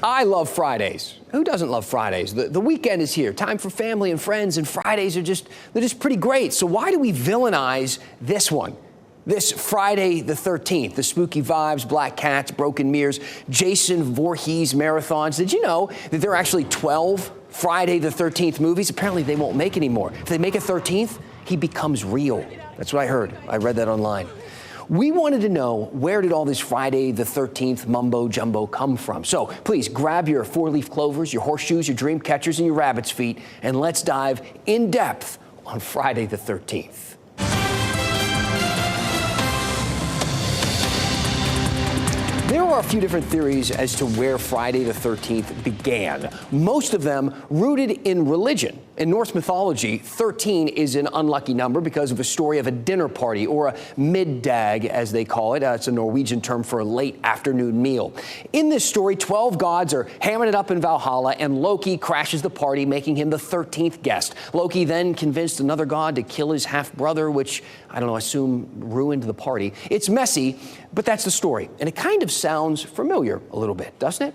I love Fridays. Who doesn't love Fridays? The weekend is here. Time for family and friends, and Fridays are they're just pretty great. So why do we villainize this one? This Friday the 13th, the spooky vibes, black cats, broken mirrors, Jason Voorhees marathons. Did you know that there are actually 12 Friday the 13th movies? Apparently they won't make any more. If they make a 13th, he becomes real. That's what I heard. I read that online. We wanted to know, where did all this Friday the 13th mumbo jumbo come from? So please grab your four-leaf clovers, your horseshoes, your dream catchers, and your rabbit's feet, and let's dive in depth on Friday the 13th. There are a few different theories as to where Friday the 13th began, most of them rooted in religion. In Norse mythology, 13 is an unlucky number because of a story of a dinner party, or a middag, as they call it. It's a Norwegian term for a late afternoon meal. In this story, 12 gods are hamming it up in Valhalla, and Loki crashes the party, making him the 13th guest. Loki then convinced another god to kill his half-brother, which, I don't know, I assume ruined the party. It's messy, but that's the story. And it kind of sounds familiar a little bit, doesn't it?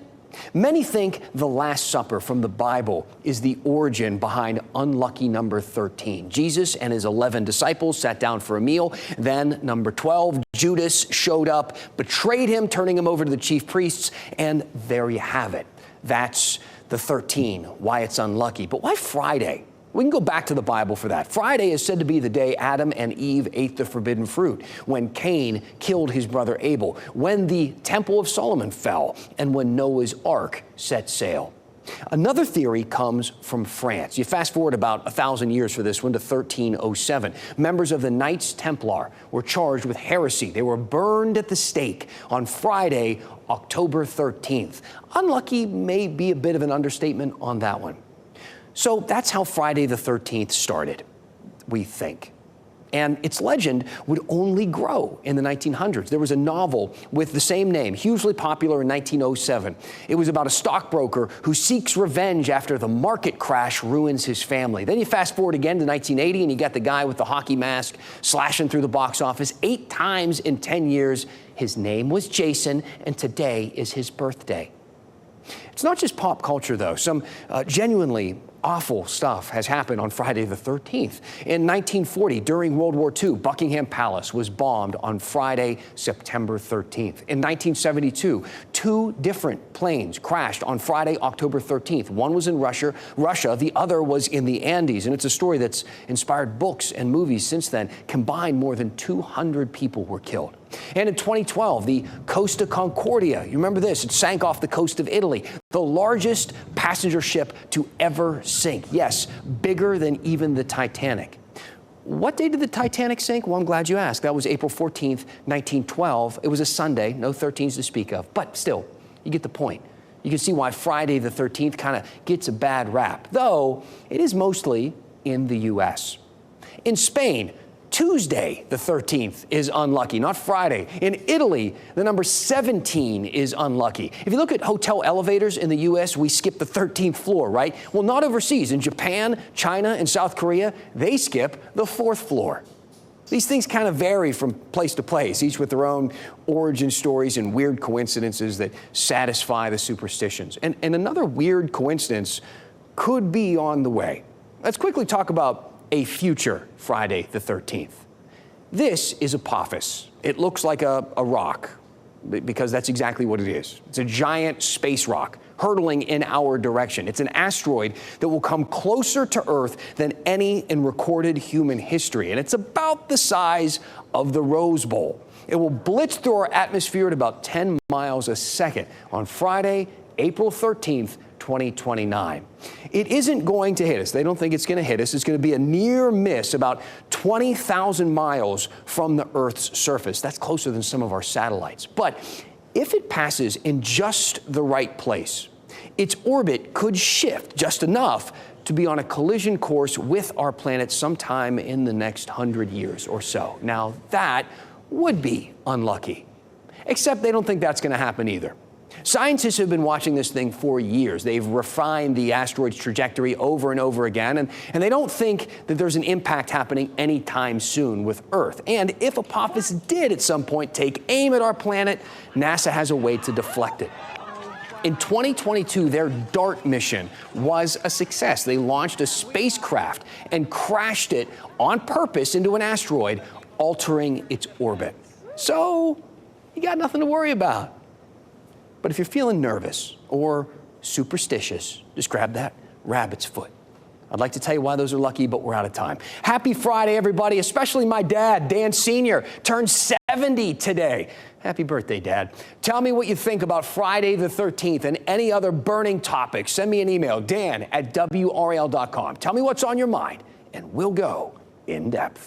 Many think the Last Supper from the Bible is the origin behind unlucky number 13. Jesus and his 11 disciples sat down for a meal. Then number 12, Judas, showed up, betrayed him, turning him over to the chief priests. And there you have it. That's the 13, why it's unlucky. But why Friday? We can go back to the Bible for that. Friday is said to be the day Adam and Eve ate the forbidden fruit, when Cain killed his brother Abel, when the Temple of Solomon fell, and when Noah's Ark set sail. Another theory comes from France. You fast forward about 1,000 years for this one to 1307. Members of the Knights Templar were charged with heresy. They were burned at the stake on Friday, October 13th. Unlucky may be a bit of an understatement on that one. So that's how Friday the 13th started, we think. And its legend would only grow in the 1900s. There was a novel with the same name, hugely popular in 1907. It was about a stockbroker who seeks revenge after the market crash ruins his family. Then you fast forward again to 1980, and you got the guy with the hockey mask slashing through the box office 8 times in 10 years. His name was Jason, and today is his birthday. It's not just pop culture, though. Some genuinely awful stuff has happened on Friday the 13th. In 1940, during World War II, Buckingham Palace was bombed on Friday, September 13th. In 1972, 2 different planes crashed on Friday, October 13th. One was in Russia, the other was in the Andes. And it's a story that's inspired books and movies since then. Combined, more than 200 people were killed. And in 2012, the Costa Concordia, you remember this, it sank off the coast of Italy, the largest passenger ship to ever sink. Yes, bigger than even the Titanic. What day did the Titanic sink? Well, I'm glad you asked. That was April 14th, 1912. It was a Sunday, no 13s to speak of, but still, you get the point. You can see why Friday the 13th kind of gets a bad rap, though it is mostly in the U.S. In Spain, Tuesday the 13th is unlucky, not Friday. In Italy, the number 17 is unlucky. If you look at hotel elevators in the U.S., we skip the 13th floor, right? Well, not overseas. In Japan, China, and South Korea, they skip the 4th floor. These things kind of vary from place to place, each with their own origin stories and weird coincidences that satisfy the superstitions. And another weird coincidence could be on the way. Let's quickly talk about a future Friday the 13th. This is Apophis. It looks like a rock, because that's exactly what it is. It's a giant space rock hurtling in our direction. It's an asteroid that will come closer to Earth than any in recorded human history, and it's about the size of the Rose Bowl. It will blitz through our atmosphere at about 10 miles a second on Friday, April 13th, 2029. It isn't going to hit us. They don't think it's going to hit us. It's going to be a near miss about 20,000 miles from the Earth's surface. That's closer than some of our satellites. But if it passes in just the right place, its orbit could shift just enough to be on a collision course with our planet sometime in the next 100 years or so. Now, that would be unlucky. Except they don't think that's going to happen either. Scientists have been watching this thing for years. They've refined the asteroid's trajectory over and over again, and they don't think that there's an impact happening anytime soon with Earth. And if Apophis did at some point take aim at our planet, NASA has a way to deflect it. In 2022, their DART mission was a success. They launched a spacecraft and crashed it on purpose into an asteroid, altering its orbit. So you got nothing to worry about. But if you're feeling nervous or superstitious, just grab that rabbit's foot. I'd like to tell you why those are lucky, but we're out of time. Happy Friday, everybody, especially my dad, Dan Sr., turned 70 today. Happy birthday, Dad. Tell me what you think about Friday the 13th and any other burning topics. Send me an email, dan@wrl.com. Tell me what's on your mind, and we'll go in depth.